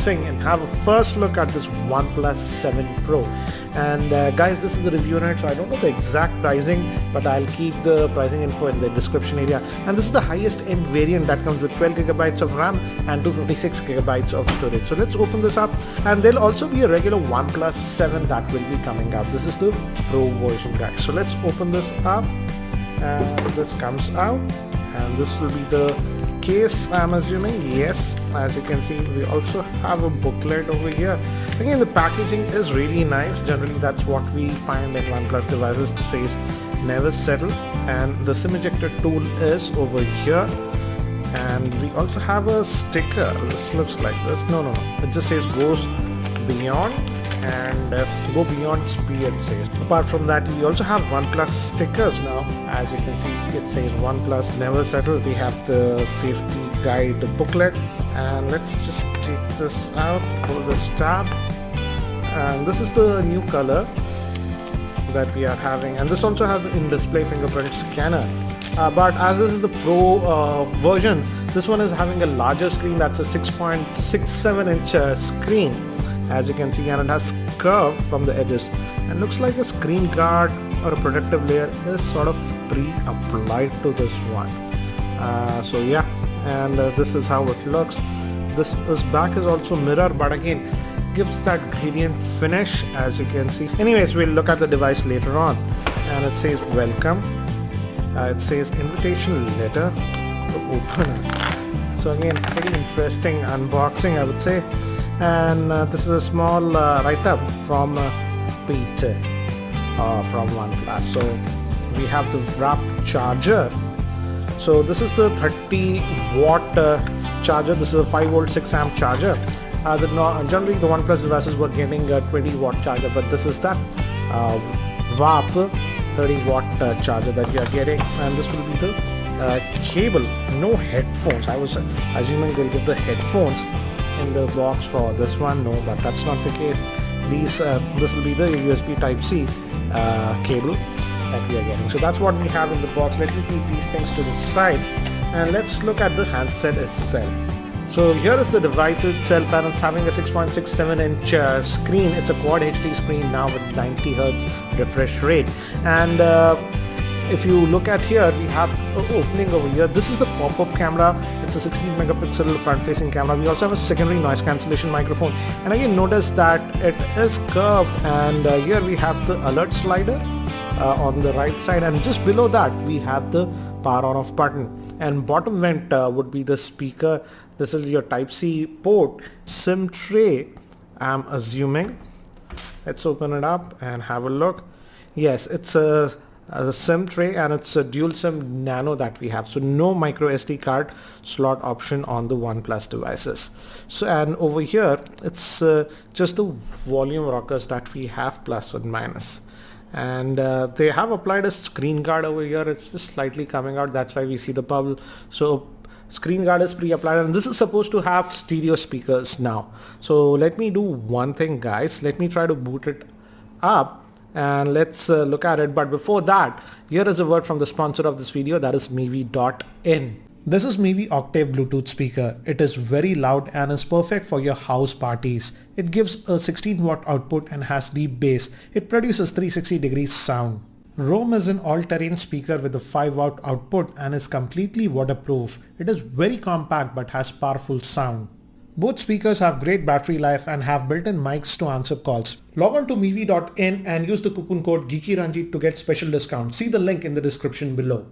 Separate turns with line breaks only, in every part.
And have a first look at this OnePlus 7 Pro. And guys, this is the review on it, so I don't know the exact pricing, but I'll keep the pricing info in the description area. And this is the highest end variant that comes with 12 gigabytes of RAM and 256 gigabytes of storage. So let's open this up, and there'll also be a regular OnePlus 7 that will be coming out. This is the Pro version, guys. So let's open this up, and this comes out, and this will be the case, I'm assuming. Yes, as you can see, we also have a booklet over here. Again, the packaging is really nice. Generally, that's what we find in OnePlus devices. It says never settle, and the SIM ejector tool is over here. And we also have a sticker. This looks like this. No, it just says goes beyond and go beyond speed, it says. Apart from that, we also have OnePlus stickers now. As you can see, it says OnePlus never settle. We have the safety guide booklet, and let's just take this out, pull this tab, and this is the new color that we are having, and this also has the in-display fingerprint scanner. But as this is the Pro version, this one is having a larger screen. That's a 6.67 inch screen, as you can see, and it has curve from the edges, and looks like a screen guard or a protective layer is sort of pre-applied to this one. So yeah, and this is how it looks. This back is also mirror, but again gives that gradient finish, as you can see. Anyways, we'll look at the device later on, and it says welcome. It says invitation letter to open it. So again, pretty interesting unboxing, I would say. And this is a small write-up from Peter from OnePlus. So we have the wrapped charger. So this is the 30-watt charger. This is a 5-volt 6-amp charger. Generally the OnePlus devices were getting a 20-watt charger, but this is that WAP 30-watt charger that you are getting. And this will be the cable. No headphones. I was assuming they'll give the headphones in the box for this one. No, but that's not the case. This will be the USB Type-C cable that we are getting. So that's what we have in the box. Let me keep these things to the side, and let's look at the handset itself. So here is the device itself, and it's having a 6.67 inch screen. It's a Quad HD screen now with 90 Hz refresh rate. And if you look at here, we have opening over here. This is the pop-up camera. It's a 16 megapixel front-facing camera. We also have a secondary noise cancellation microphone. And again, notice that it is curved, and here we have the alert slider on the right side, and just below that we have the power on off button. And bottom vent would be the speaker. This is your Type-C port. SIM tray, I'm assuming. Let's open it up and have a look. Yes, it's a SIM tray, and it's a dual SIM nano that we have. So no micro SD card slot option on the OnePlus devices. So, and over here it's just the volume rockers that we have, plus and minus. And they have applied a screen guard over here. It's just slightly coming out, that's why we see the bubble. So screen guard is pre-applied, and this is supposed to have stereo speakers now. So let me do one thing, guys. Let me try to boot it up, and let's look at it. But before that, here is a word from the sponsor of this video, that is Mivi.in. This is Mivi Octave Bluetooth speaker. It is very loud and is perfect for your house parties. It gives a 16 watt output and has deep bass. It produces 360 degrees sound. Roam is an all-terrain speaker with a 5 watt output and is completely waterproof. It is very compact but has powerful sound. Both speakers have great battery life and have built-in mics to answer calls. Log on to Mivi.in and use the coupon code GeekyRanjit to get special discount. See the link in the description below.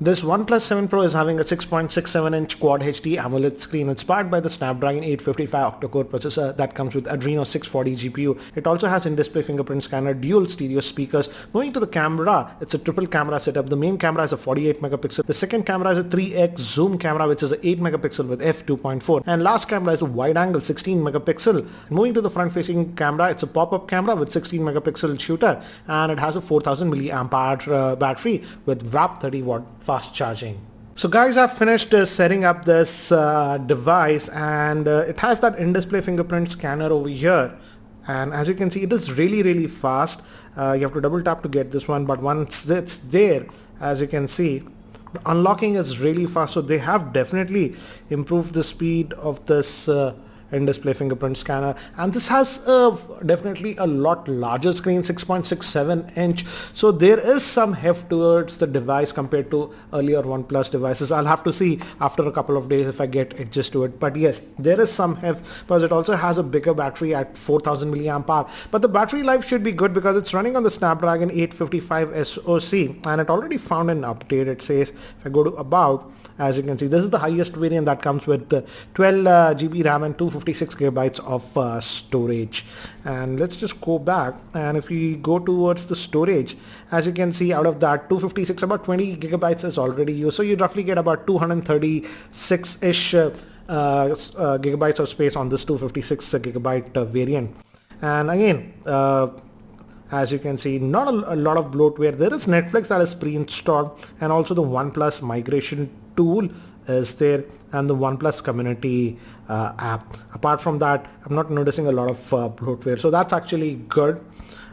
This OnePlus 7 Pro is having a 6.67 inch Quad HD AMOLED screen. It's powered by the Snapdragon 855 octa-core processor that comes with Adreno 640 GPU. It also has in-display fingerprint scanner, dual stereo speakers. Moving to the camera, it's a triple camera setup. The main camera is a 48 megapixel. The second camera is a 3x zoom camera, which is a 8 megapixel with f2.4. And last camera is a wide angle 16 megapixel. Moving to the front facing camera, it's a pop-up camera with 16 megapixel shooter, and it has a 4000 milliamp hour battery with WAP 30 watt fast charging. So guys, I've finished setting up this device, and it has that in-display fingerprint scanner over here, and as you can see, it is really fast. You have to double tap to get this one, but once it's there, as you can see, the unlocking is really fast. So they have definitely improved the speed of this in-display fingerprint scanner, and this has definitely a lot larger screen, 6.67 inch. So there is some heft towards the device compared to earlier OnePlus devices. I'll have to see after a couple of days if I get adjust to it, but yes, there is some heft because it also has a bigger battery at 4000 milliamp hour. But the battery life should be good because it's running on the Snapdragon 855 SoC, and it already found an update. It says if I go to about, as you can see, this is the highest variant that comes with 12 GB RAM and 256 gigabytes of storage. And let's just go back, and if we go towards the storage, as you can see, out of that 256, about 20 gigabytes is already used, so you roughly get about 236-ish gigabytes of space on this 256 gigabyte variant. And again, as you can see, not a lot of bloatware. There is Netflix that is pre-installed, and also the OnePlus migration tool is there, and the OnePlus community app. Apart from that, I'm not noticing a lot of bloatware, so that's actually good.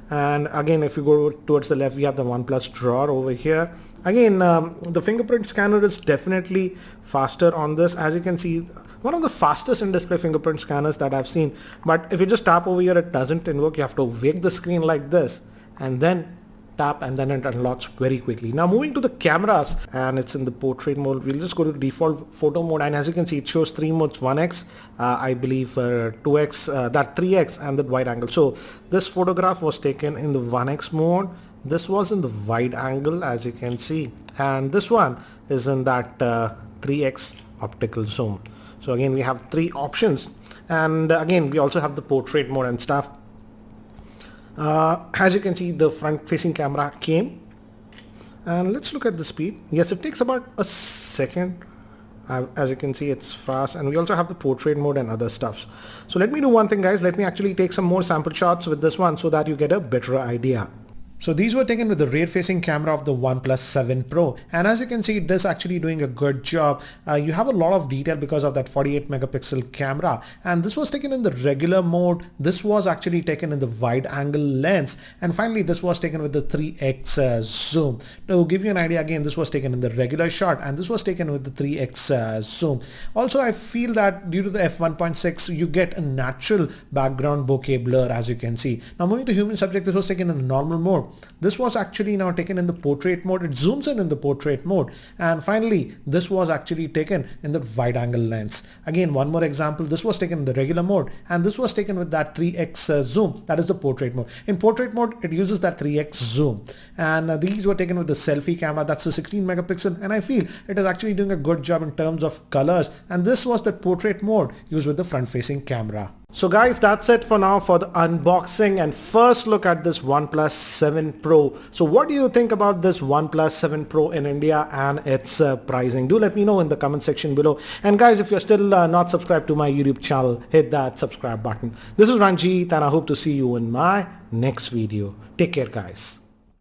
And again, if you go towards the left, we have the OnePlus drawer over here. Again, the fingerprint scanner is definitely faster on this. As you can see, one of the fastest in-display fingerprint scanners that I've seen. But if you just tap over here, it doesn't invoke. You have to wake the screen like this and then tap, and then it unlocks very quickly. Now moving to the cameras, and it's in the portrait mode. We'll just go to the default photo mode, and as you can see, it shows 3 modes: 1x, I believe 2x, that 3x, and the wide angle. So this photograph was taken in the 1x mode. This was in the wide angle, as you can see, and this one is in that 3x optical zoom. So again, we have 3 options, and again, we also have the portrait mode and stuff. As you can see, the front facing camera came, and let's look at the speed. Yes, it takes about a second. As you can see, it's fast, and we also have the portrait mode and other stuff. So let me do one thing, guys. Let me actually take some more sample shots with this one so that you get a better idea. So these were taken with the rear facing camera of the OnePlus 7 Pro, and as you can see, it is actually doing a good job. You have a lot of detail because of that 48 megapixel camera, and this was taken in the regular mode. This was actually taken in the wide angle lens, and finally this was taken with the 3x zoom. To give you an idea, again, this was taken in the regular shot, and this was taken with the 3x zoom. Also, I feel that due to the f1.6, you get a natural background bokeh blur, as you can see. Now moving to human subject, this was taken in the normal mode. This was actually now taken in the portrait mode. It zooms in the portrait mode. And finally, this was actually taken in the wide angle lens. Again, one more example. This was taken in the regular mode, and this was taken with that 3x zoom. That is the portrait mode. In portrait mode, it uses that 3x zoom. And these were taken with the selfie camera. That's the 16 megapixel. And I feel it is actually doing a good job in terms of colors. And this was the portrait mode used with the front facing camera. So guys, that's it for now for the unboxing and first look at this OnePlus 7 Pro. So what do you think about this OnePlus 7 Pro in India and its pricing? Do let me know in the comment section below. And guys, if you're still not subscribed to my YouTube channel, hit that subscribe button. This is Ranjit, and I hope to see you in my next video. Take care, guys.